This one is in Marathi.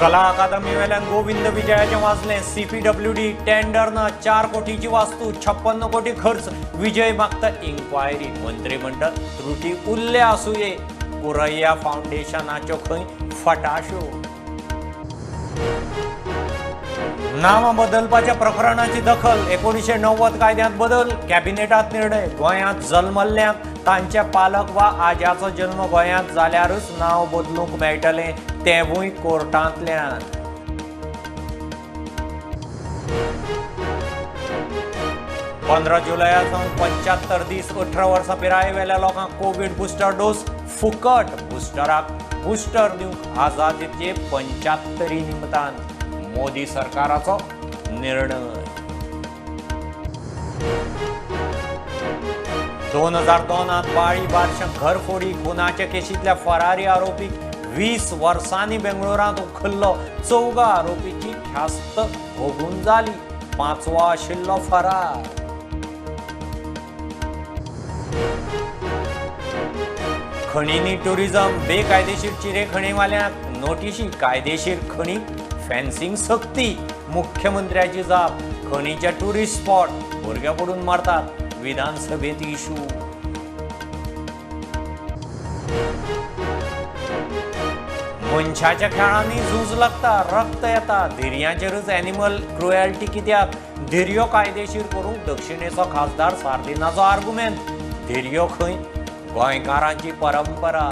कला अकादमी वेल्यान गोविंद विजयाचे वाजले CPWD टेंडरनं 4 कोटीची वास्तू 56 कोटी खर्च विजय मागता इन्क्वायरी मंत्रिमंडळ त्रुटी उरले आसूये कुरैया फाउंडेशनाच्यो खंय फटाशो नाम बदलपाच्या प्रकरणाची दखल 1990 कायद्यात बदल कॅबिनेटात निर्णय गोंयांत जल्मल्ल्यांक तांचे पालक वा आज्याचो जन्म गोंयांत जाल्यारच नाव बदलूंक मेळटलें तेवूय कोर्टांतल्यान 15 जुलयासावन 75 दीस 18 वर्सां पिराये वेल्या लोकांक कोविड बुस्टर डोस फुकट बुस्टराक बुस्टर दिवंक आझादीचे 75 निमतान मोदी सरकाराचो निर्णय 2002 बाळी बारशे घरफोडी खुनाचे केशींतल्या फरारी आरोपीक 20 वर्सांनी बेंगळुरांत उखल्लो 14 आरोपीची ख्यास्त भोगून जाली 5वो आशिल्लो फरार खणींनी टुरिझम बेकायदेशीर चिरे खणीवाल्यांक नोटीशी कायदेशीर खणी फेन्सिंग सक्ती मुख्यमंत्र्याची जाप खणीचे टुरिस्ट स्पॉट भुरगे पडून मारतात विधानसभेत इशू मनशाच्या खेळांनी झूज लागता रक्त येता धिरयांचेरच एनिमल क्रुएल्टी कित्याक धिरयो कायदेशीर करूंक दक्षिणेचो खासदार सार्दिनाचो आर्ग्युमेंट धिरयो खंय गोंयकारांची परंपरा